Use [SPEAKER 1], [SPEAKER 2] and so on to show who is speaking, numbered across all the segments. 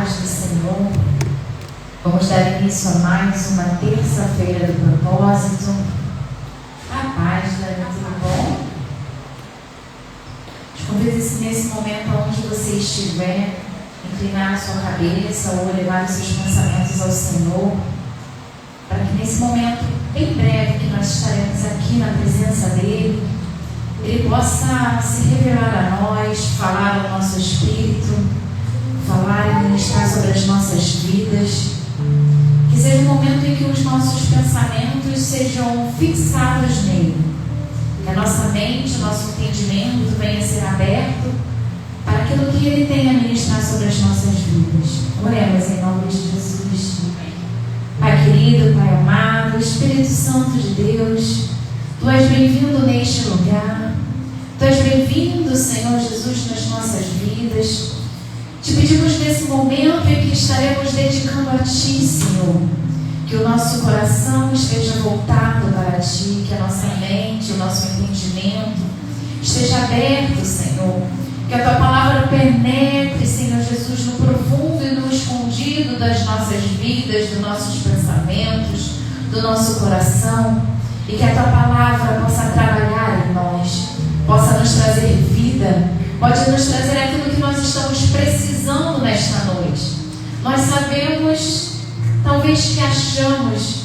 [SPEAKER 1] paz do Senhor. Vamos dar início a mais uma terça-feira do propósito. A paz, Dani, tudo bom? Te convido nesse momento, onde você estiver, inclinar a sua cabeça ou levar os seus pensamentos ao Senhor, para que nesse momento, em breve, que nós estaremos aqui na presença dEle, Ele possa se revelar a nós, falar ao nosso espírito, falar e ministrar sobre as nossas vidas. Que seja um momento em que os nossos pensamentos sejam fixados nele. Que a nossa mente, o nosso entendimento venha a ser aberto para aquilo que Ele tem a ministrar sobre as nossas vidas. Oremos em nome de Jesus. Pai querido, Pai amado, Espírito Santo de Deus, Tu és bem-vindo neste lugar. Tu és bem-vindo, Senhor Jesus, nas nossas vidas. Te pedimos nesse momento em que estaremos dedicando a Ti, Senhor, que o nosso coração esteja voltado para Ti, que a nossa mente, o nosso entendimento esteja aberto, Senhor. Que a Tua palavra penetre, Senhor Jesus, no profundo e no escondido das nossas vidas, dos nossos pensamentos, do nosso coração. E que a Tua palavra possa trabalhar em nós, possa nos trazer vida, pode nos trazer aquilo que nós estamos precisando nesta noite. Nós sabemos, talvez que achamos,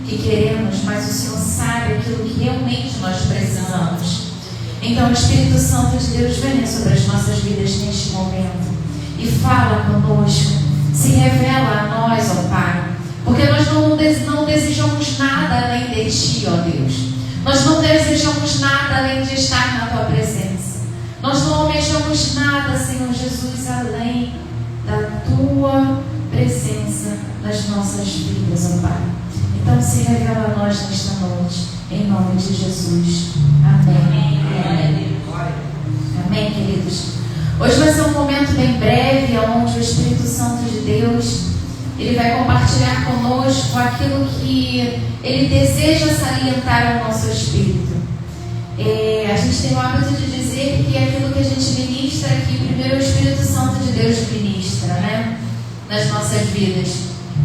[SPEAKER 1] que queremos, mas o Senhor sabe aquilo que realmente nós precisamos. Então, o Espírito Santo de Deus, venha sobre as nossas vidas neste momento e fala conosco, se revela a nós, ó Pai, porque nós não desejamos nada além de Ti, ó Deus. Nós não desejamos nada além de estar na Tua presença. Nós não almejamos nada, Senhor Jesus, além da Tua presença nas nossas vidas, ó Pai. Então, se revela a nós nesta noite, em nome de Jesus. Amém. Amém. Amém, queridos. Hoje vai ser um momento bem breve, onde o Espírito Santo de Deus, Ele vai compartilhar conosco aquilo que Ele deseja salientar ao nosso espírito. A gente tem o hábito de dizer que aquilo que a gente ministra aqui, primeiro o Espírito Santo de Deus ministra, nas nossas vidas.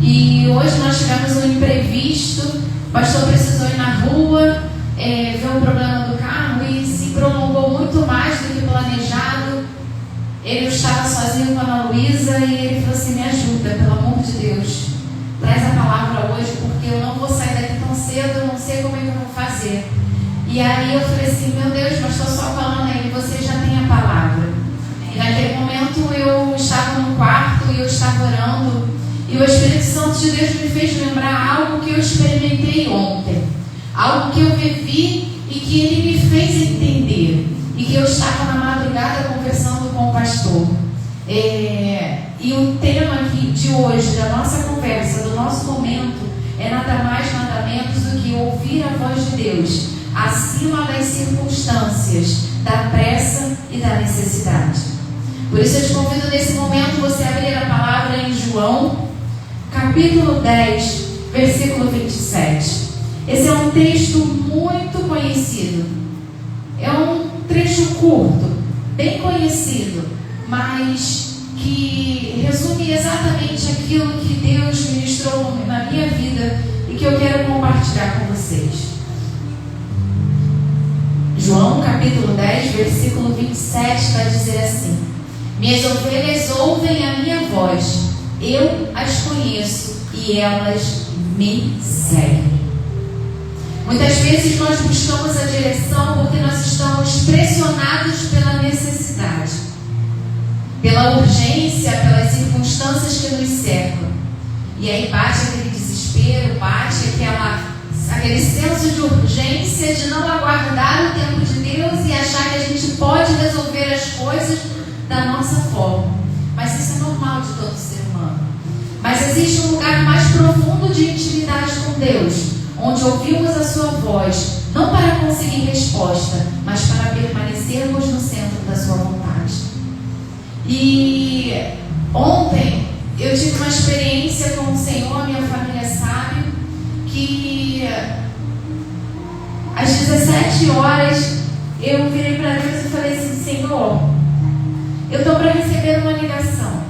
[SPEAKER 1] E hoje nós tivemos um imprevisto, o pastor precisou ir na rua, ver um problema do carro e se prolongou muito mais do que planejado. Ele estava sozinho com a Ana Luísa e ele falou assim: me ajuda, pelo amor de Deus, traz a palavra hoje, porque eu não vou sair daqui tão cedo, eu não sei como é que eu vou fazer. E aí eu falei assim: meu Deus, mas estou só falando aí, você já tem a palavra. E naquele momento eu estava no quarto e eu estava orando, e o Espírito Santo de Deus me fez lembrar algo que eu experimentei ontem, algo que eu vivi e que Ele me fez entender, e que eu estava na madrugada conversando com o pastor. E o tema aqui de hoje, da nossa conversa, do nosso momento, é nada mais, nada menos do que ouvir a voz de Deus, acima das circunstâncias, da pressa e da necessidade. Por isso eu te convido nesse momento você a abrir a palavra em João, capítulo 10, versículo 27. Esse é um texto muito conhecido. É um trecho curto, bem conhecido, mas que resume exatamente aquilo que Deus ministrou na minha vida e que eu quero compartilhar com vocês. João capítulo 10, versículo 27 vai dizer assim: minhas ovelhas ouvem a minha voz, eu as conheço e elas me seguem. Muitas vezes nós buscamos a direção porque nós estamos pressionados pela necessidade, pela urgência, pelas circunstâncias que nos cercam. E aí bate aquele desespero, bate aquele senso de urgência, de não aguardar o tempo de Deus e achar que a gente pode resolver as coisas da nossa forma. Mas isso é normal de todo ser humano. Mas existe um lugar mais profundo de intimidade com Deus, onde ouvimos a sua voz, não para conseguir resposta, mas para permanecermos no centro da sua vontade. E ontem eu tive uma experiência com o Senhor, minha família sabe, que às 17 horas eu virei para Deus e falei assim: Senhor, eu estou para receber uma ligação.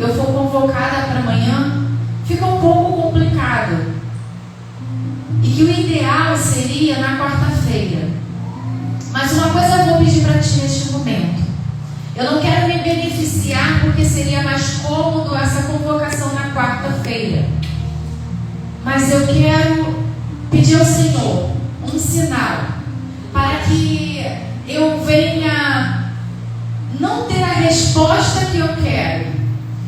[SPEAKER 1] eu for convocada para amanhã, fica um pouco complicado. E que o ideal seria na quarta-feira. Mas uma coisa eu vou pedir para ti neste momento. Eu não quero me beneficiar porque seria mais cômodo essa convocação na quarta-feira. Mas eu quero pedir ao Senhor um sinal para que eu venha não ter a resposta que eu quero,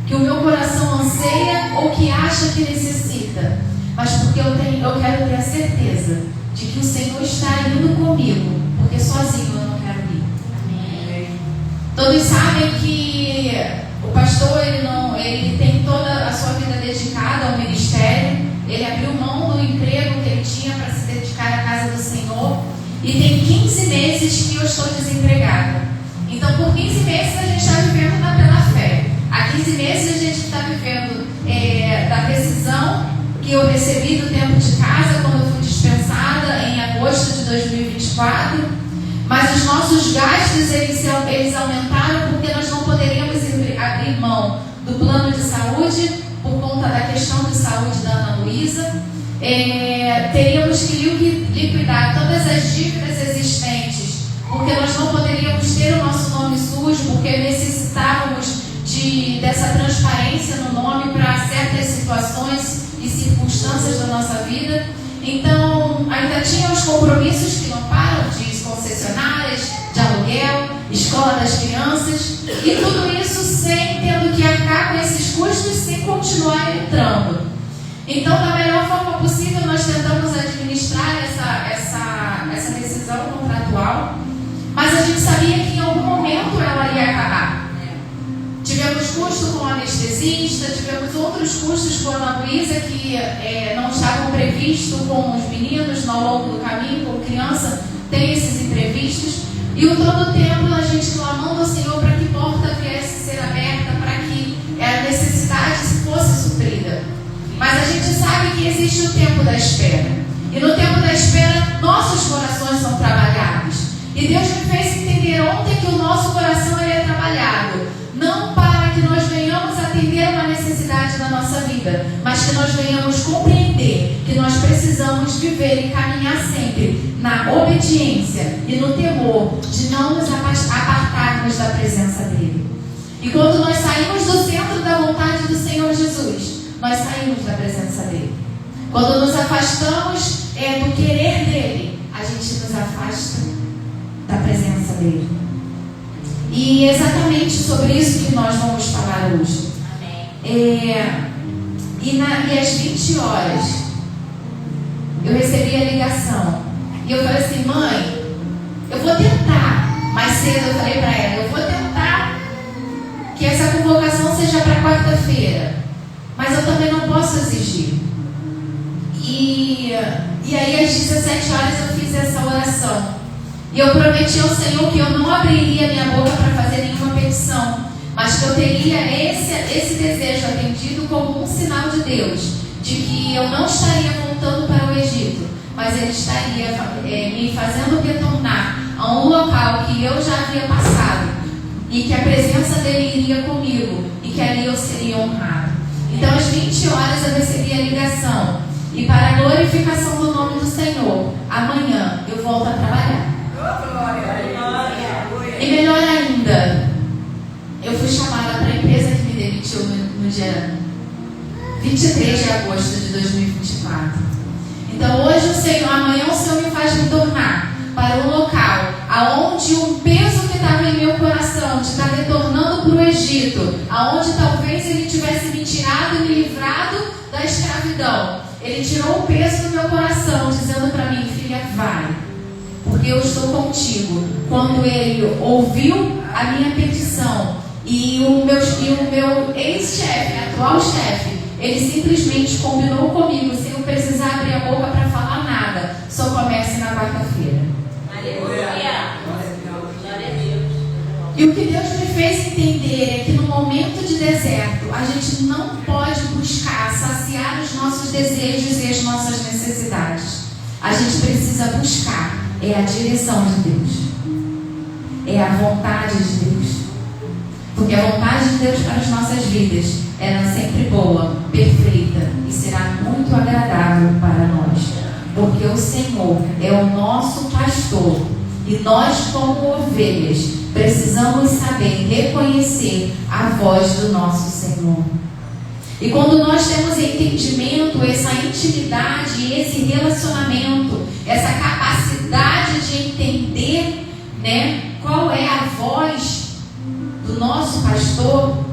[SPEAKER 1] que o meu coração anseia ou que acha que necessita, mas porque eu quero ter a certeza de que o Senhor está indo comigo, porque sozinho eu não quero ir. Amém. Todos sabem que o pastor ele tem toda a sua vida dedicada ao ministério. Ele abriu mão do emprego que ele tinha para se dedicar à casa do Senhor. E tem 15 meses que eu estou desempregada. Então, por 15 meses a gente está vivendo pela fé. Há 15 meses a gente está vivendo da decisão que eu recebi do tempo de casa, quando eu fui dispensada em agosto de 2024. Mas os nossos gastos eles aumentaram porque nós não poderíamos abrir mão do plano de saúde por conta da questão de saúde da Ana Luísa. Teríamos que liquidar todas as dívidas existentes, porque nós não poderíamos ter o nosso nome sujo, porque necessitávamos dessa transparência no nome para certas situações e circunstâncias da nossa vida. Então, ainda tinha os compromissos que não param, de concessionárias, de aluguel, escola das crianças, e tudo isso sem tendo que arcar com esses custos, sem continuar entrando. Então, da melhor forma possível, nós tentamos administrar essa decisão contratual, mas a gente sabia que em algum momento ela ia acabar. Tivemos custo com o anestesista, tivemos outros custos com a Ana Luísa que não estavam previstos com os meninos ao longo do caminho, como criança, tem esses imprevistos. E o todo tempo a gente clamando ao Senhor para que porta viesse ser aberta, para que a necessidade fosse suprida. Mas a gente sabe que existe o tempo da espera. E no tempo da espera, nossos corações são trabalhados. E Deus me fez entender ontem que o nosso coração ele é trabalhado. Não para que nós venhamos atender uma necessidade da nossa vida, mas que nós venhamos compreender que nós precisamos viver e caminhar sempre na obediência e no temor de não nos apartarmos da presença dEle. E quando nós saímos do centro da vontade do Senhor Jesus, nós saímos da presença dEle. Quando nos afastamos do querer dEle, a gente nos afasta da presença dEle. E exatamente sobre isso que nós vamos falar hoje. E às 20 horas, eu recebi a ligação. E eu falei assim: mãe, eu vou tentar. Mais cedo eu falei para ela: eu vou tentar que essa convocação seja para quarta-feira. Mas eu também não posso exigir. E aí às 17 horas eu fiz essa oração. E eu prometi ao Senhor que eu não abriria minha boca para fazer nenhuma petição, mas que eu teria esse desejo atendido como um sinal de Deus, de que eu não estaria voltando para o Egito, mas Ele estaria me fazendo retornar a um local que eu já havia passado, e que a presença dEle iria comigo, e que ali eu seria honrado. Então às 20 horas eu recebi a ligação, e para a glorificação do nome do Senhor, amanhã eu volto a trabalhar. E melhor ainda, eu fui chamada para a empresa que me demitiu no dia 23 de agosto de 2024. Então hoje amanhã o Senhor me faz retornar para um local aonde um peso que estava em meu coração de estar retornando para o Egito, aonde talvez Ele tivesse me tirado e me livrado da escravidão, Ele tirou o peso do meu coração, dizendo para mim: filha, vai, porque eu estou contigo. Quando Ele ouviu a minha petição e o meu ex-chefe, atual chefe, ele simplesmente combinou comigo, sem eu precisar abrir a boca para falar nada, só comece na quarta-feira. Aleluia! Glória a Deus. E o que Deus me fez entender é que no momento de deserto, a gente não pode buscar saciar os nossos desejos e as nossas necessidades. A gente precisa buscar a direção de Deus, a vontade de Deus, porque a vontade de Deus para as nossas vidas ela é sempre boa, perfeita e será muito agradável para nós, porque o Senhor é o nosso pastor e nós, como ovelhas, precisamos saber reconhecer a voz do nosso Senhor. E quando nós temos entendimento, essa intimidade, esse relacionamento, essa capacidade de entender, qual é a voz do nosso pastor,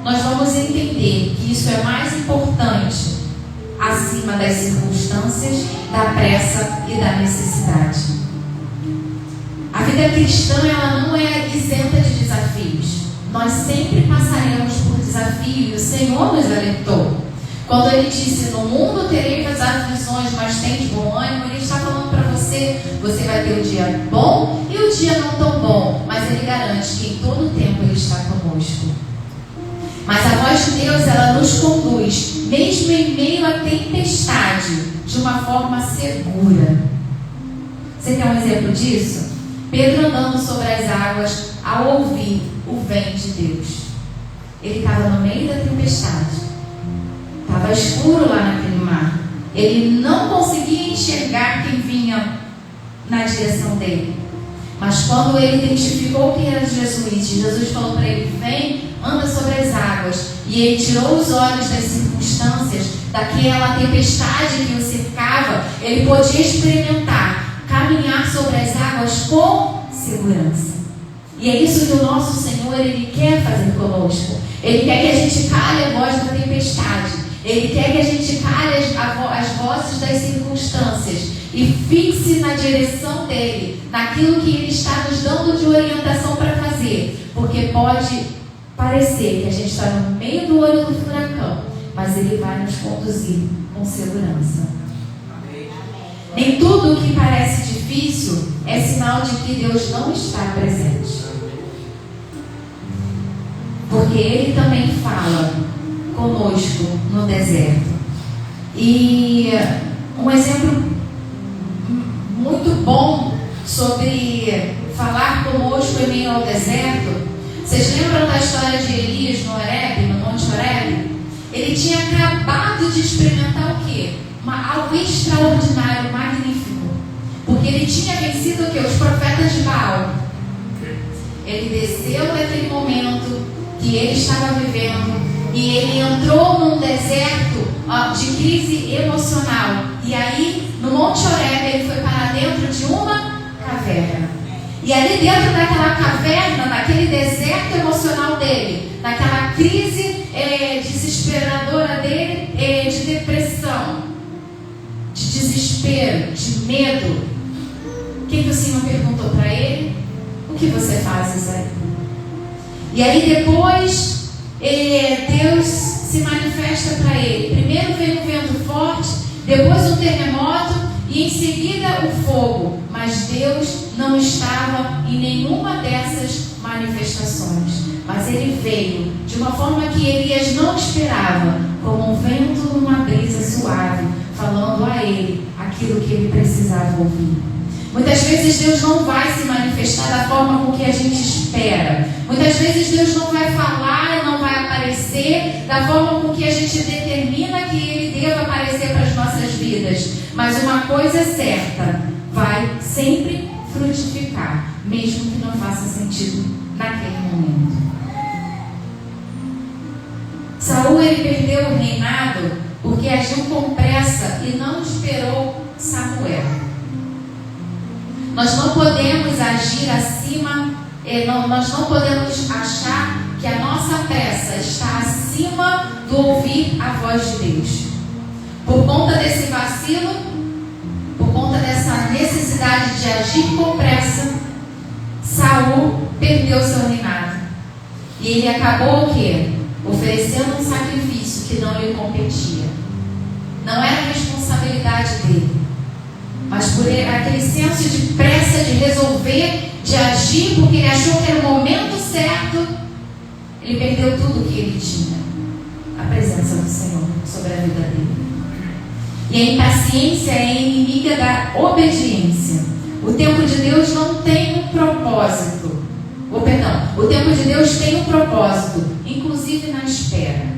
[SPEAKER 1] nós vamos entender que isso é mais importante acima das circunstâncias, da pressa e da necessidade. A vida cristã, ela não é isenta de desafios. Nós sempre passaremos por desafio e o Senhor nos alertou. Quando Ele disse, no mundo tereis aflições, mas tende bom ânimo, Ele está falando para você, você vai ter o dia bom e o dia não tão bom, mas Ele garante que em todo o tempo Ele está conosco. Mas a voz de Deus, ela nos conduz, mesmo em meio à tempestade, de uma forma segura. Você quer um exemplo disso? Pedro andando sobre as águas, ao ouvir o vento de Deus. Ele estava no meio da tempestade. Estava escuro lá naquele mar. Ele não conseguia enxergar quem vinha na direção dele. Mas quando ele identificou quem era Jesus, Jesus falou para ele, vem, anda sobre as águas. E ele tirou os olhos das circunstâncias, daquela tempestade que o cercava. Ele podia experimentar caminhar sobre as águas com segurança. E é isso que o nosso Senhor, Ele quer fazer conosco. Ele quer que a gente cale a voz da tempestade. Ele quer que a gente cale as vozes das circunstâncias e fixe na direção dEle, naquilo que Ele está nos dando de orientação para fazer. Porque pode parecer que a gente está no meio do olho do furacão, mas Ele vai nos conduzir com segurança. Nem tudo o que parece difícil é sinal de que Deus não está presente. Porque Ele também fala conosco no deserto. E um exemplo muito bom sobre falar conosco em meio ao deserto. Vocês lembram da história de Elias no Horebe, no Monte Horebe? Ele tinha acabado de experimentar o quê? Algo extraordinário, magnífico. Porque ele tinha vencido o quê? Os profetas de Baal. Ele desceu daquele momento que ele estava vivendo e ele entrou num deserto de crise emocional. E aí, no Monte Horebe, ele foi para dentro de uma caverna. E ali dentro daquela caverna, naquele deserto emocional dele, naquela crise desesperadora dele, de depressão, de desespero, de medo, o que o Senhor perguntou para ele? O que você faz, Isaías? E aí depois Deus se manifesta para ele. Primeiro veio um vento forte, depois um terremoto e em seguida o fogo. Mas Deus não estava em nenhuma dessas manifestações. Mas ele veio de uma forma que Elias não esperava, como um vento numa brisa suave, falando a ele aquilo que ele precisava ouvir. Muitas vezes Deus não vai se manifestar da forma com que a gente espera. Muitas vezes Deus não vai falar, não vai aparecer da forma com que a gente determina que Ele deva aparecer para as nossas vidas. Mas uma coisa é certa, vai sempre frutificar, mesmo que não faça sentido naquele momento. Saul, ele perdeu o reinado porque agiu com pressa e não esperou Samuel. Nós não podemos agir acima, nós não podemos achar que a nossa pressa está acima do ouvir a voz de Deus. Por conta desse vacilo, por conta dessa necessidade de agir com pressa, Saul perdeu seu reinado. E ele acabou o quê? Oferecendo um sacrifício que não lhe competia. Não era responsabilidade dele. Mas por aquele senso de pressa, de resolver, de agir, porque ele achou que era o momento certo, ele perdeu tudo o que ele tinha. A presença do Senhor sobre a vida dele. E a impaciência é inimiga da obediência. O tempo de Deus não tem um propósito. O tempo de Deus tem um propósito, inclusive na espera.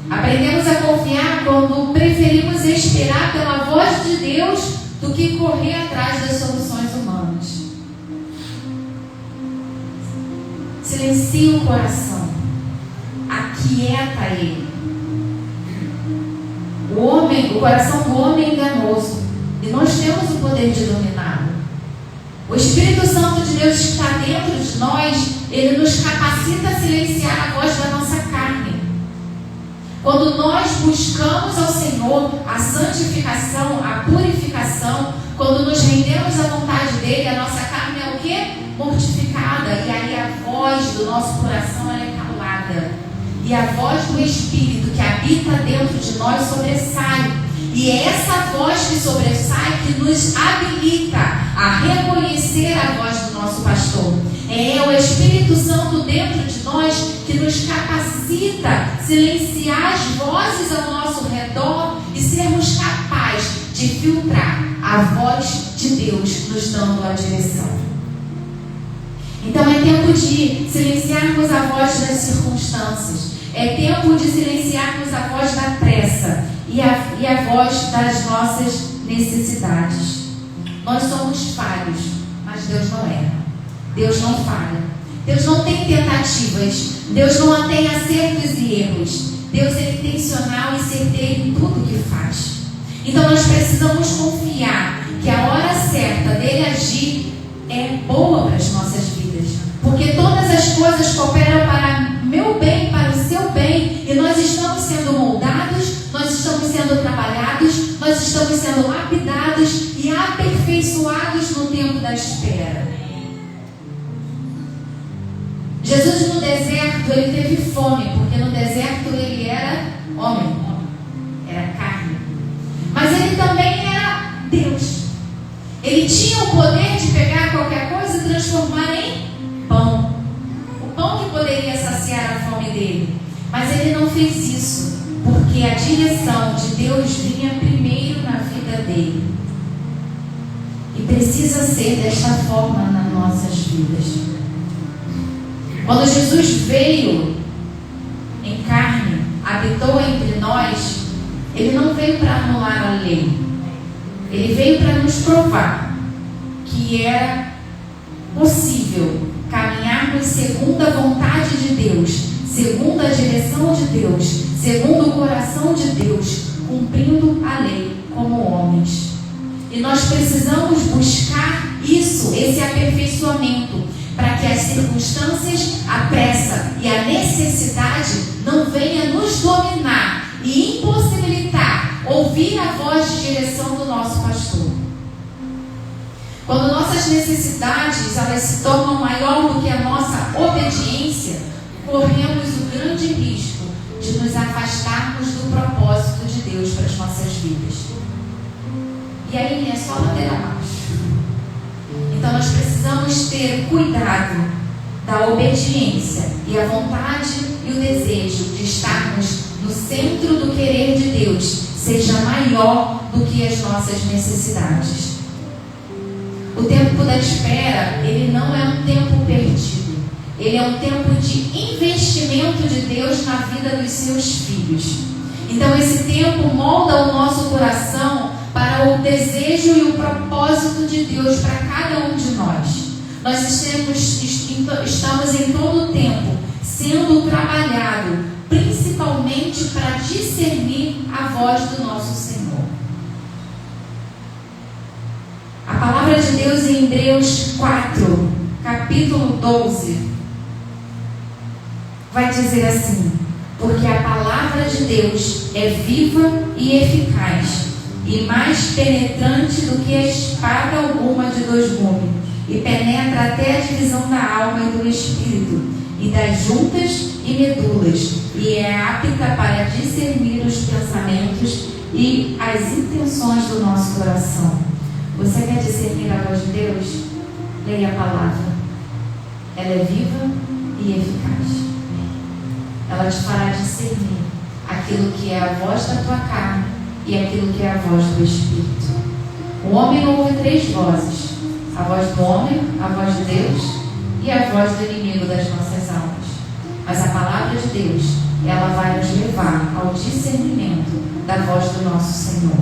[SPEAKER 1] Aprendemos a confiar quando preferimos esperar pela voz de Deus do que correr atrás das soluções humanas. Silencia o coração, aquieta ele. O coração do homem é enganoso e nós temos o poder de dominá-lo. O Espírito Santo de Deus que está dentro de nós, ele nos capacita a silenciar a voz da nossa carne. Quando nós buscamos ao Senhor a santificação, a purificação, quando nos rendemos à vontade dele, a nossa carne é o quê? Mortificada. E aí a voz do nosso coração ela é calada. E a voz do Espírito que habita dentro de nós sobressai. E é essa voz que sobressai que nos habilita a reconhecer a voz do nosso pastor. É o Espírito Santo dentro de nós que nos capacita a silenciar as vozes ao nosso redor e sermos capazes de filtrar a voz de Deus nos dando a direção. Então é tempo de silenciarmos a voz das circunstâncias. É tempo de silenciarmos a voz da pressa e a voz das nossas necessidades. Nós somos falhos, mas Deus não erra. Deus não falha. Deus não tem tentativas. Deus não tem acertos e erros. Deus é intencional e certeiro em tudo que faz. Então nós precisamos confiar que a hora certa dele agir é boa para as nossas vidas. Porque todas as coisas cooperam para meu bem, para o seu bem. E nós estamos sendo moldados, nós estamos sendo trabalhados, nós estamos sendo lapidados e aperfeiçoados no tempo da espera. Jesus no deserto, ele teve fome, porque no deserto ele era homem, era carne. Mas ele também era Deus. Ele tinha o poder de pegar qualquer coisa e transformar em pão. O pão que poderia saciar a fome dele. Mas ele não fez isso, porque a direção de Deus vinha primeiro na vida dele. E precisa ser desta forma nas nossas vidas. Quando Jesus veio em carne, habitou entre nós, ele não veio para anular a lei. Ele veio para nos provar que era possível caminharmos segundo a vontade de Deus, segundo a direção de Deus, segundo o coração de Deus, cumprindo a lei como homens. E nós precisamos buscar isso, esse aperfeiçoamento, para que as circunstâncias, a pressa e a necessidade não venham nos dominar e impossibilitar ouvir a voz de direção do nosso pastor. Quando nossas necessidades elas se tornam maior do que a nossa obediência, corremos o grande risco de nos afastarmos do propósito de Deus para as nossas vidas. E aí é só ladeira abaixo. Então nós precisamos ter cuidado da obediência e a vontade e o desejo de estarmos no centro do querer de Deus seja maior do que as nossas necessidades. O tempo da espera, ele não é um tempo perdido. Ele é um tempo de investimento de Deus na vida dos seus filhos. Então esse tempo molda o nosso coração para o desejo e o propósito de Deus para cada um de nós. Nós estamos em todo o tempo sendo trabalhado, principalmente para discernir a voz do nosso Senhor. A palavra de Deus em Hebreus 4, capítulo 12, vai dizer assim: porque a palavra de Deus é viva e eficaz, e mais penetrante do que a espada alguma de dois gumes, e penetra até a divisão da alma e do espírito, e das juntas e medulas, e é apta para discernir os pensamentos e as intenções do nosso coração. Você quer discernir a voz de Deus? Leia a palavra. Ela é viva e eficaz. Ela te fará discernir aquilo que é a voz da tua carne e aquilo que é a voz do Espírito. O homem ouve três vozes: a voz do homem, a voz de Deus e a voz do inimigo das nossas almas. Mas a palavra de Deus ela vai nos levar ao discernimento da voz do nosso Senhor.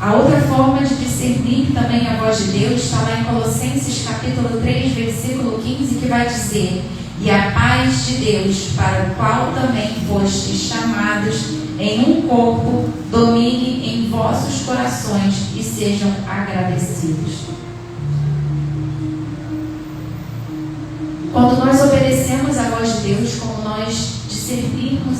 [SPEAKER 1] A outra forma de discernir também a voz de Deus está lá em Colossenses capítulo 3, versículo 15, que vai dizer: e a paz de Deus, para o qual também fostes chamados em um corpo, domine em vossos corações e sejam agradecidos. Quando nós obedecemos a voz de Deus, quando nós discernimos,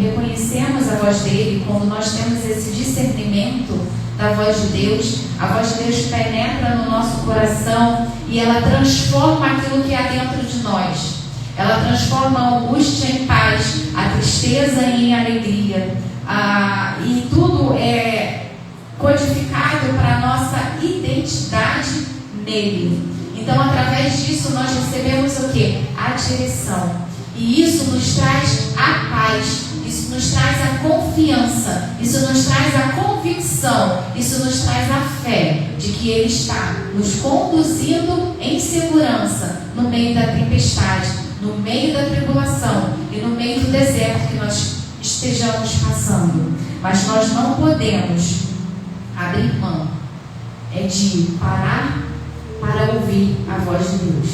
[SPEAKER 1] reconhecemos a voz dele, quando nós temos esse discernimento da voz de Deus, a voz de Deus penetra no nosso coração e ela transforma aquilo que há dentro de nós. Ela transforma a angústia em paz, a tristeza em alegria, e tudo é codificado para a nossa identidade nele. Então, através disso, nós recebemos o quê? A direção. E isso nos traz a paz, isso nos traz a confiança, isso nos traz a convicção, isso nos traz a fé de que Ele está nos conduzindo em segurança no meio da tempestade, no meio da tribulação e no meio do deserto que nós estejamos passando. Mas nós não podemos abrir mão de parar para ouvir a voz de Deus.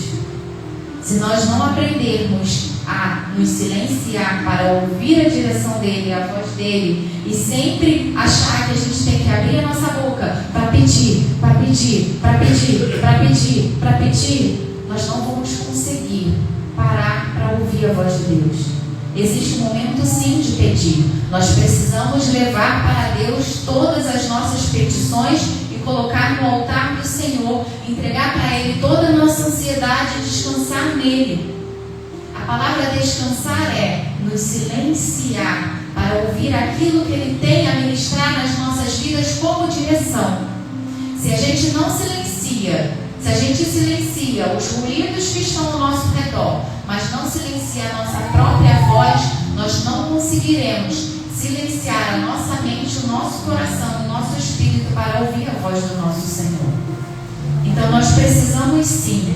[SPEAKER 1] Se nós não aprendermos a nos silenciar para ouvir a direção dele, a voz dele, e sempre achar que a gente tem que abrir a nossa boca para pedir, para pedir, para pedir, para pedir, para pedir, nós não vamos conseguir parar para ouvir a voz de Deus. Existe um momento sim de pedir. Nós precisamos levar para Deus todas as nossas petições e colocar no altar do Senhor, entregar para Ele toda a nossa ansiedade e descansar nele. A palavra descansar é nos silenciar para ouvir aquilo que Ele tem a ministrar nas nossas vidas como direção. Se a gente não silencia, se a gente silencia os ruídos que estão ao nosso redor, mas não silencia a nossa própria voz, nós não conseguiremos silenciar a nossa mente, o nosso coração, o nosso espírito para ouvir a voz do nosso Senhor. Então nós precisamos sim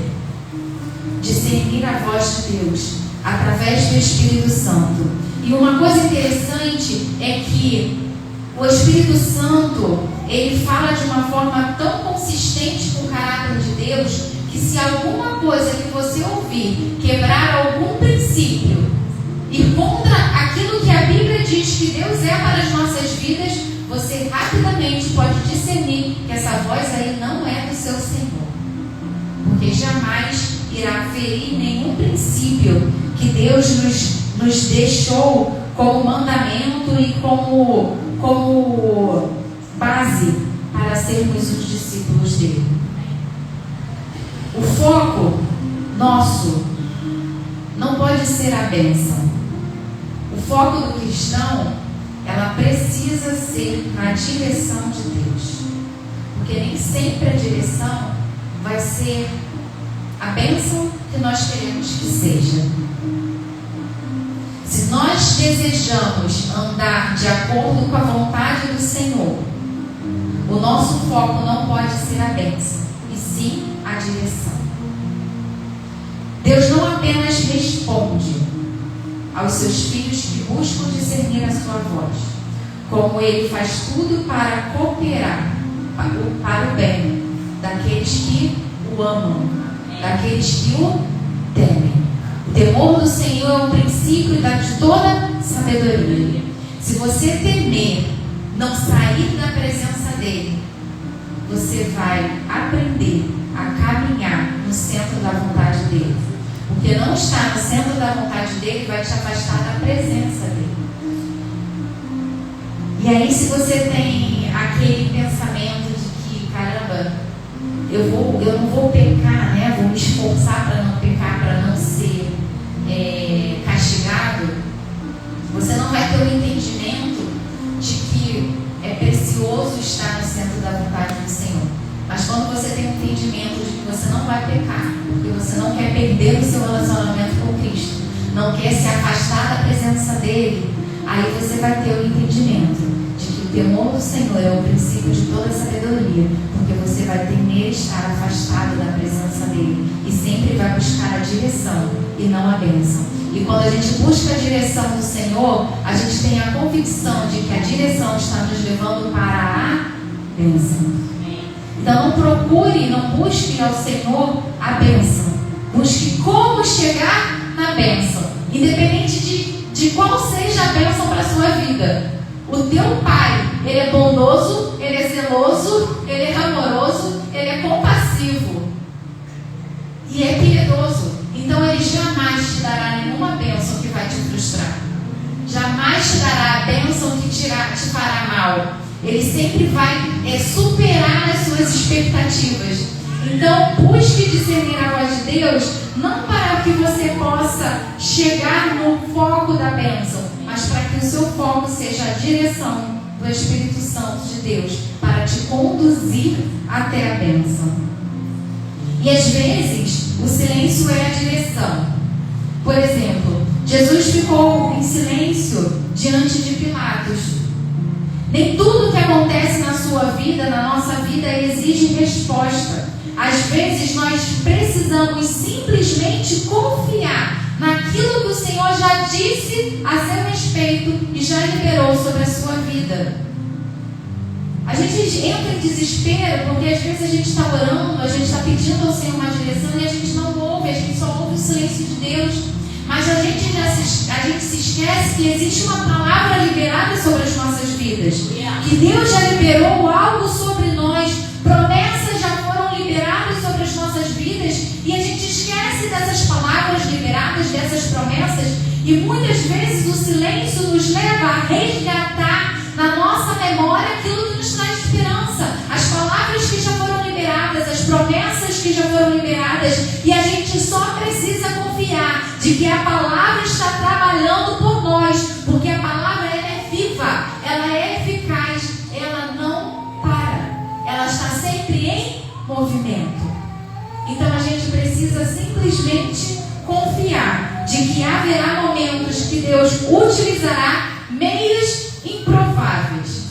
[SPEAKER 1] discernir a voz de Deus através do Espírito Santo. E uma coisa interessante é que o Espírito Santo, ele fala de uma forma tão consistente com o caráter de Deus, que se alguma coisa que você ouvir quebrar algum princípio, ir contra aquilo que a Bíblia diz que Deus é para as nossas vidas, você rapidamente pode discernir que essa voz aí não é do seu Senhor, porque jamais irá ferir nenhum princípio que Deus nos deixou como mandamento e como base para sermos os discípulos dele. O foco nosso não pode ser a bênção. O foco do cristão, ela precisa ser na direção de Deus, porque nem sempre a direção vai ser a bênção que nós queremos que seja. Se nós desejamos andar de acordo com a vontade do Senhor, o nosso foco não pode ser a bênção, e sim a direção. Deus não apenas responde aos seus filhos que buscam discernir a sua voz, como Ele faz tudo para cooperar para o bem daqueles que o amam, daqueles que o temem. O temor do Senhor é um princípio de toda sabedoria. Se você temer não sair da presença dEle, você vai aprender a caminhar no centro da vontade dEle. Porque não estar no centro da vontade dEle vai te afastar da presença dEle. E aí, se você tem aquele pensamento de que, caramba, eu não vou pecar, né? Vou me esforçar para não pecar, para não ser castigado, você não vai ter o entendimento de que é precioso estar no centro da vontade do Senhor. Mas quando você tem o entendimento de que você não vai pecar, porque você não quer perder o seu relacionamento com Cristo, não quer se afastar da presença dEle, aí você vai ter o entendimento de que o temor do Senhor é o princípio de toda sabedoria, porque você vai temer estar afastado da presença dEle e sempre vai buscar a direção e não a bênção. E E quando a gente busca a direção do Senhor, a gente tem a convicção de que a direção está nos levando para a bênção. Então não procure, não busque ao Senhor a bênção. Busque como chegar na bênção. Independente de qual seja a bênção para a sua vida. O teu Pai, Ele é bondoso, Ele é zeloso, Ele é amoroso, Ele é compassivo. E é piedoso. Então Ele jamais te dará nenhuma bênção que vai te frustrar. Jamais te dará a bênção que te fará mal. Ele sempre vai superar as suas expectativas. Então busque discernir a voz de Deus, não para que você possa chegar no foco da bênção, mas para que o seu foco seja a direção do Espírito Santo de Deus, para te conduzir até a bênção. E às vezes o silêncio é a direção. Por exemplo, Jesus ficou em silêncio diante de Pilatos. Nem tudo que acontece na sua vida, na nossa vida, exige resposta. Às vezes nós precisamos simplesmente confiar naquilo que o Senhor já disse a seu respeito e já liberou sobre a sua vida. A gente entra em desespero porque às vezes a gente está orando, a gente está pedindo ao Senhor uma direção e a gente não ouve, a gente só ouve o silêncio de Deus. Mas a gente se esquece que existe uma palavra liberada sobre as nossas vidas. Que Deus já liberou algo sobre nós. Promessas já foram liberadas sobre as nossas vidas. E a gente esquece dessas palavras liberadas, dessas promessas. E muitas vezes o silêncio nos leva a resgatar na nossa memória aquilo que nos traz esperança. As palavras que já foram liberadas, as promessas que já foram liberadas. E a gente só precisa confiar de que a palavra está trabalhando por nós, porque a palavra ela é viva, ela é eficaz, ela não para, ela está sempre em movimento. Então a gente precisa simplesmente confiar de que haverá momentos que Deus utilizará meios improváveis.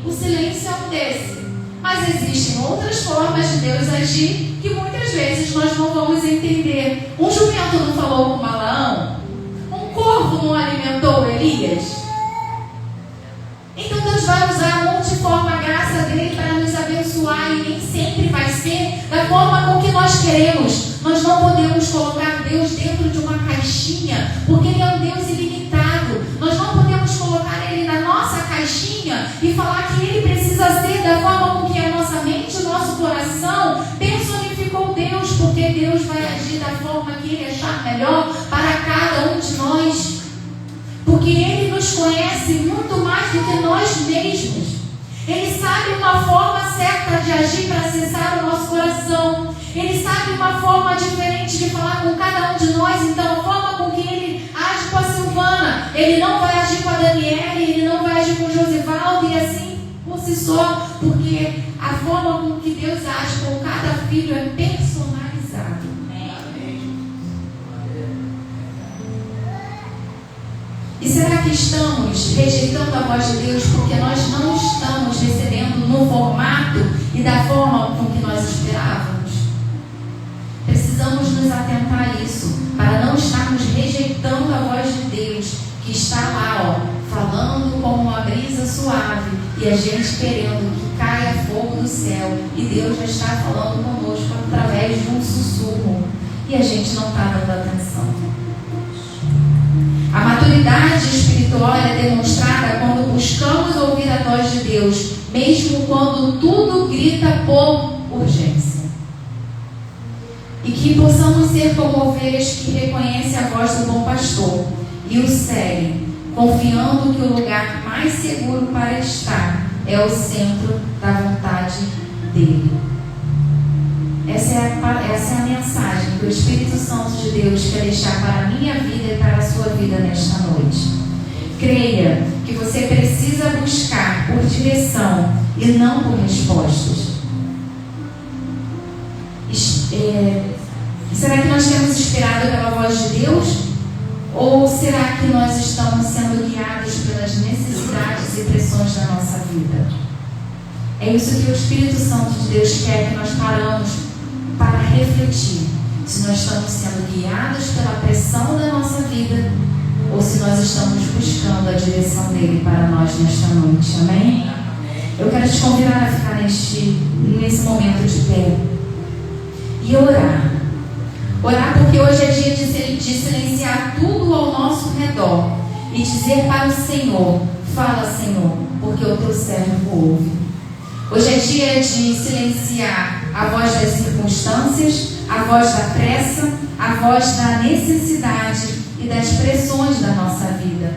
[SPEAKER 1] O silêncio é um desses, mas existem outras formas de Deus agir que muitas vezes nós não vamos entender. Um jumento não falou com Balaão? Um corvo não alimentou Elias? Então Deus vai usar multiforme a graça dele para nos abençoar e nem sempre vai ser da forma com que nós queremos. Nós não podemos colocar Deus dentro de uma caixinha, porque Ele é um Deus ilimitado. Nós não podemos colocar Ele na nossa caixinha e falar que Ele precisa ser da forma com que a nossa mente, o nosso coração personificou Deus, porque Deus vai agir da forma que Ele achar melhor para cada um de nós. Porque Ele nos conhece muito mais do que nós mesmos. Ele sabe uma forma certa de agir para acessar o nosso coração. Ele sabe uma forma diferente de falar com cada um de nós. Então, a forma com que Ele age com a Silvana, Ele não vai agir com a Daniela, Ele não vai agir com o Josivaldo e assim por si só. Porque a forma com que Deus age com cada filho é personalizado. E será que estamos rejeitando a voz de Deus porque nós não estamos recebendo no formato e da forma com que nós esperávamos? Precisamos nos atentar a isso, para não estarmos rejeitando a voz de Deus, que está lá, falando como uma brisa suave, e a gente querendo que caia fogo do céu, e Deus já está falando conosco através de um sussurro, e a gente não está dando atenção. A maturidade espiritual é demonstrada quando buscamos ouvir a voz de Deus, mesmo quando tudo grita por urgência. E que possamos ser como ovelhas que reconhecem a voz do bom pastor e o seguem, confiando que o lugar mais seguro para estar é o centro da vontade dele. Essa é a mensagem que o Espírito Santo de Deus quer deixar para a minha vida e para a sua vida nesta noite. Creia que você precisa buscar por direção e não por respostas. Será que nós temos esperado pela voz de Deus? Ou será que nós estamos sendo guiados pelas necessidades e pressões da nossa vida? É isso que o Espírito Santo de Deus quer que nós paramos para refletir. se nós estamos sendo guiados pela pressão da nossa vida ou se nós estamos buscando a direção dele para nós nesta noite. Amém? Eu quero te convidar a ficar nesse momento de pé e orar. Orar porque hoje é dia de silenciar tudo ao nosso redor e dizer para o Senhor: fala, Senhor, porque o teu servo ouve. Hoje é dia de silenciar a voz das circunstâncias, a voz da pressa, a voz da necessidade e das pressões da nossa vida.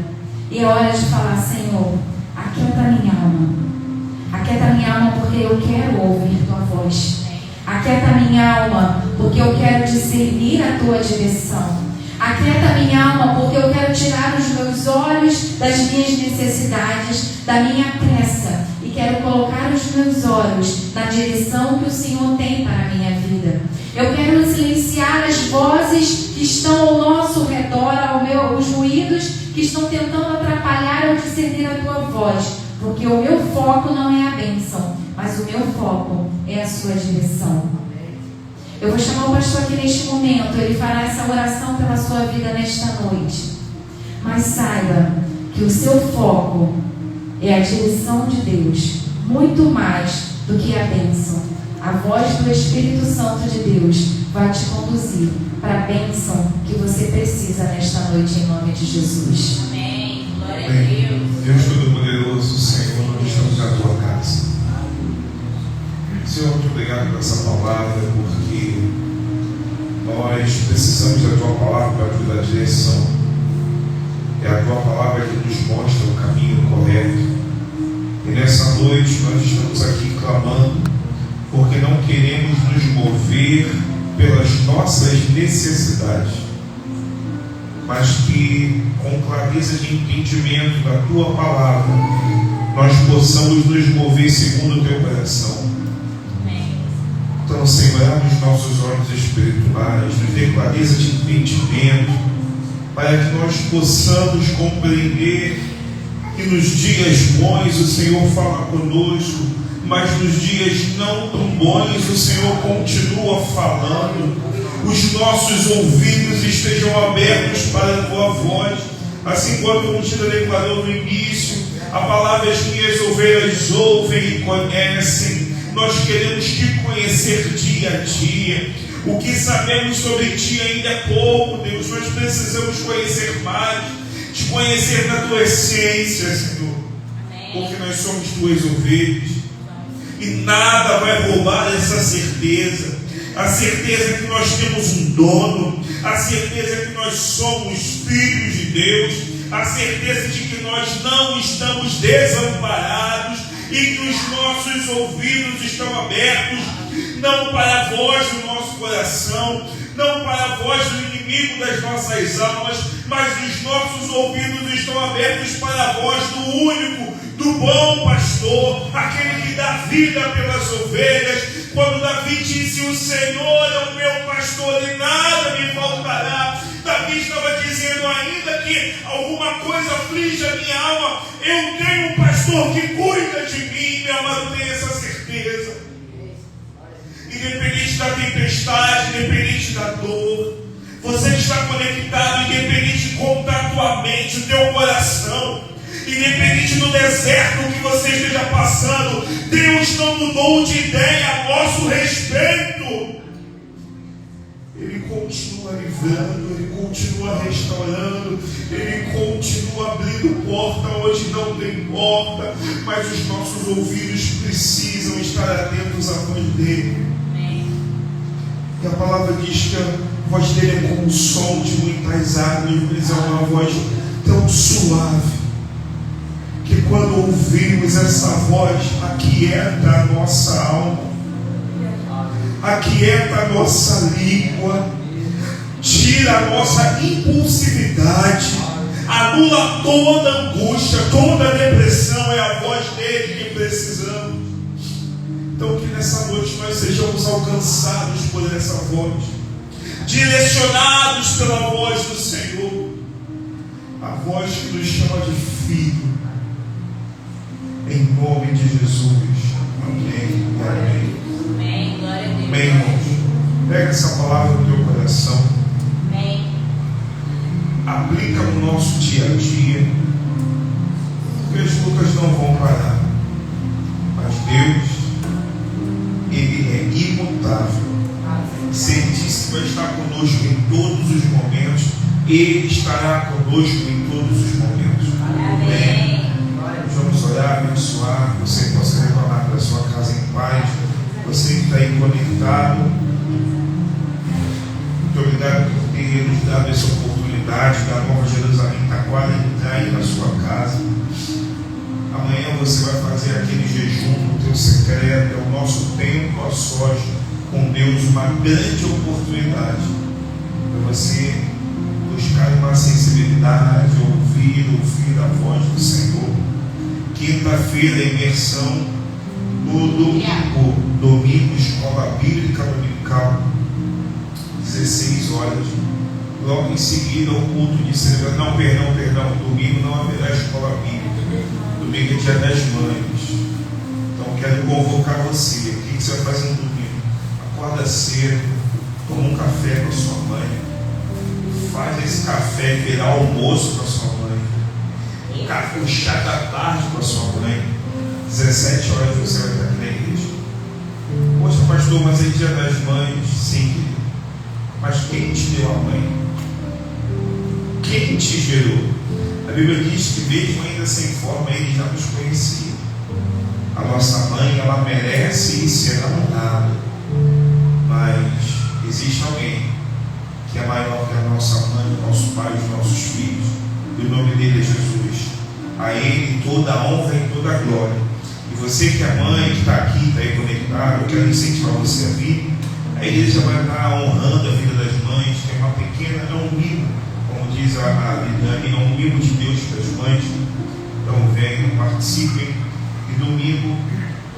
[SPEAKER 1] E é hora de falar: Senhor, aquieta minha alma. Aquieta minha alma porque eu quero ouvir tua voz. Aquieta minha alma porque eu quero discernir a tua direção. Aquieta minha alma porque eu quero tirar os meus olhos das minhas necessidades, da minha pressa, e quero colocar os meus olhos na direção que o Senhor tem para a minha vida. Eu quero silenciar as vozes que estão ao nosso redor, os ruídos que estão tentando atrapalhar ou discernir a tua voz, porque o meu foco não é a bênção, mas o meu foco é a sua direção. Eu vou chamar o pastor aqui neste momento, ele fará essa oração pela sua vida nesta noite. Mas saiba que o seu foco é a direção de Deus, muito mais do que a bênção. A voz do Espírito Santo de Deus vai te conduzir para a bênção que você precisa nesta noite, em nome de Jesus.
[SPEAKER 2] Amém. Glória a Deus.
[SPEAKER 3] Deus Todo-Poderoso, Senhor, nós estamos na tua casa. Senhor, muito obrigado por essa palavra, porque nós precisamos da tua palavra para nos dar direção. É a tua palavra que nos mostra o caminho correto. E nessa noite nós estamos aqui clamando, porque não queremos nos mover pelas nossas necessidades, mas que com clareza de entendimento da tua palavra nós possamos nos mover segundo o teu coração. Então, Senhor, abre os nossos olhos espirituais, nos dê clareza de entendimento, para que nós possamos compreender que nos dias bons o Senhor fala conosco, mas nos dias não tão bons o Senhor continua falando. Os nossos ouvidos estejam abertos para a tua voz, assim como o Tira declarou no início: a palavra as minhas ovelhas ouvem e conhecem. Nós queremos te conhecer dia a dia. O que sabemos sobre ti ainda é pouco, Deus. Nós precisamos conhecer mais, te conhecer na tua essência, Senhor. Porque nós somos tuas ovelhas. E nada vai roubar essa certeza. A certeza que nós temos um dono. A certeza que nós somos filhos de Deus. A certeza de que nós não estamos desamparados. E que os nossos ouvidos estão abertos, não para a voz do nosso coração, não para a voz do inimigo das nossas almas, mas os nossos ouvidos estão abertos para a voz do único, do bom pastor, aquele que dá vida pelas ovelhas. Quando Davi disse: o Senhor é o meu pastor e nada me faltará, Davi estava dizendo: ainda que alguma coisa aflige a minha alma, eu tenho um pastor que cuida de mim. Meu amado, tenha essa certeza. Independente da tempestade, independente da dor, você está conectado, independente de como está a tua mente, o teu coração, independente do deserto que você esteja passando, Deus não mudou de ideia a nosso respeito. Ele continua livrando, Ele continua restaurando, Ele continua abrindo porta onde não tem porta, mas os nossos ouvidos precisam estar atentos à voz dEle. E a palavra diz que a voz dEle é como o som de muitas águas, mas é uma voz tão suave, que quando ouvimos essa voz, aquieta a nossa alma, aquieta a nossa língua, tira a nossa impulsividade, anula toda angústia, toda depressão. É a voz dele que precisamos. Então que nessa noite nós sejamos alcançados por essa voz, direcionados pela voz do Senhor, a voz que nos chama de filho, em nome de Jesus. Amém. Amém.
[SPEAKER 2] Amém. Glória a Deus.
[SPEAKER 3] Amém, irmãos. Pega essa palavra no teu coração. coração.
[SPEAKER 2] Amém.
[SPEAKER 3] Aplica no nosso dia a dia, porque as lutas não vão parar. Mas Deus, Ele é imutável. Se Ele disse que vai estar conosco em todos os momentos, Ele estará conosco em todos os momentos.
[SPEAKER 2] Amém.
[SPEAKER 3] Vamos orar, abençoar. Você possa retornar para a sua casa em paz. Você que está aí conectado, muito obrigado por ter nos dado essa oportunidade da Nova Jerusalém Taquara entrar aí na sua casa. Amanhã você vai fazer aquele jejum no teu secreto, é o nosso tempo a sós com Deus, uma grande oportunidade para você buscar uma sensibilidade, ouvir a voz do Senhor. Quinta-feira, imersão no domingo, escola bíblica dominical, 16 horas. Logo em seguida, o culto de celebração. Perdão, domingo não haverá escola bíblica. Domingo é dia das mães. Então, quero convocar você. O que você vai fazer no domingo? Acorda cedo, toma um café com a sua mãe, faz esse café virar almoço com a sua mãe, o chá da tarde com a sua mãe. 17 horas você vai estar aqui na igreja. Poxa, pastor, mas é dia das mães. Sim, querido. Mas quem te deu a mãe? Quem te gerou? A Bíblia diz que mesmo ainda sem forma, Ele já nos conhecia. A nossa mãe, ela merece ser amada. Mas existe alguém que é maior que a nossa mãe, o nosso pai, os nossos filhos. E o nome dele é Jesus. A Ele toda a honra e toda a glória. E você que é mãe, que está aqui, está aí conectado, eu quero incentivar você a vir. A igreja vai estar honrando a vida das mães, que é uma pequena, é um mimo, como diz a Lidane, é um mimo de Deus para as mães. Então venham, participem. E domingo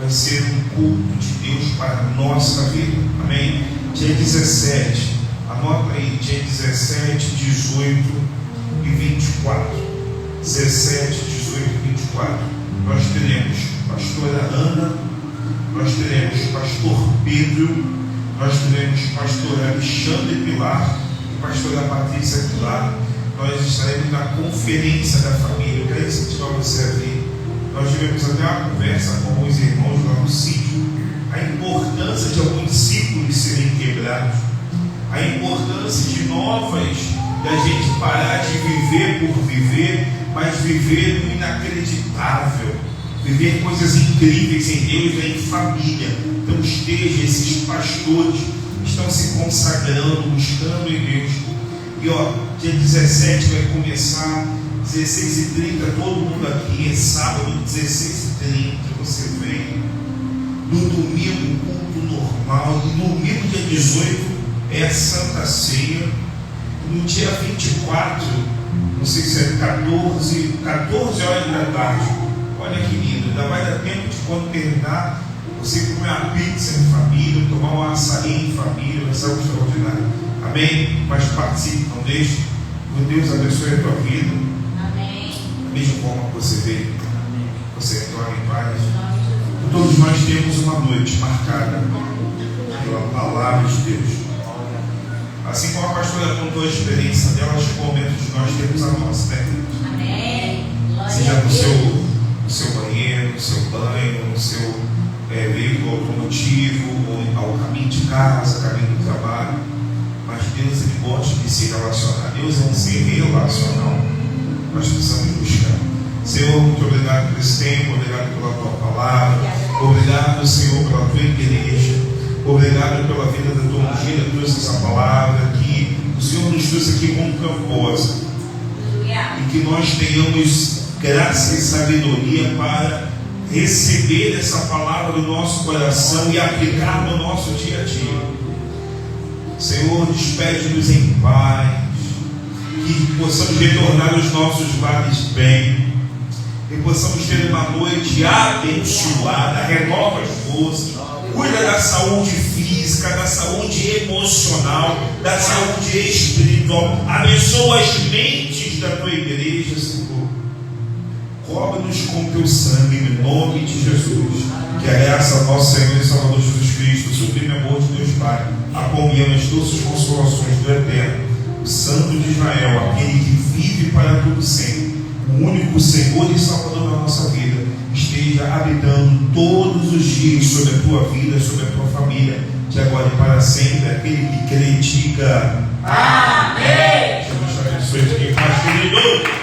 [SPEAKER 3] vai ser um culto de Deus para a nossa vida. Amém? Dia 17, anota aí, dia 17, 18 e 24. 17, 18 e 24. Nós teremos pastora Ana, nós teremos pastor Pedro, nós teremos pastor Alexandre Pilar e pastora Patrícia Pilar. Nós estaremos na conferência da família. Eu quero incentivar você a vir. Nós tivemos até uma conversa com os irmãos lá no sítio, a importância de alguns ciclos serem quebrados, a importância de da gente parar de viver por viver, mas viver no inacreditável, viver coisas incríveis em Deus e em família. Então esteja, esses pastores estão se consagrando, buscando em Deus. E dia 17 vai começar, 16h30, todo mundo aqui, é sábado, 16h30, você vem. No domingo, culto normal. No domingo, dia 18, é a Santa Ceia. No dia 24, não sei se é 14 horas da tarde. Olha que lindo, ainda vai dar tempo de quando terminar, você comer uma pizza em família, tomar um açaí em família, vai ser algo extraordinário. Amém? Mas participe, não deixe. Que Deus abençoe a tua vida.
[SPEAKER 2] Amém.
[SPEAKER 3] Da mesma forma que você veio, você retorna em paz. Todos nós temos uma noite marcada pela palavra de Deus. Assim como a pastora contou a experiência dela, chegou o momento de nós termos a nossa, né?
[SPEAKER 2] Amém.
[SPEAKER 3] Seja no seu banheiro, no seu banho, no seu veículo automotivo, ou ao caminho de casa, caminho do trabalho. Mas Deus, Ele gosta de se relacionar. Deus é um ser relacional. Nós precisamos buscar. Senhor, muito obrigado por esse tempo, obrigado pela tua palavra, obrigado, Senhor, pela tua igreja, obrigado pela vida da tua ungida, trouxe essa palavra que o Senhor nos trouxe aqui com propósito, e que nós tenhamos graça e sabedoria para receber essa palavra no nosso coração e aplicar no nosso dia a dia. Senhor, despede-nos em paz, que possamos retornar os nossos lares bem, que possamos ter uma noite abençoada, renova as forças, cuida da saúde física, da saúde emocional, da saúde espiritual, abençoa as mentes da tua igreja, Senhor. Cobre-nos com teu sangue, em nome de Jesus. Que a graça do nosso Senhor e Salvador Jesus Cristo, o sublime amor de Deus Pai, a comunhão e as doces consolações do Eterno, o Santo de Israel, aquele que vive para todo sempre, o único Senhor e Salvador da nossa vida, esteja habitando todos os dias sobre a tua vida, sobre a tua família, de agora e para sempre. Aquele que crê, diga
[SPEAKER 2] Amém.
[SPEAKER 3] Deus te abençoe, fique em paz, querido.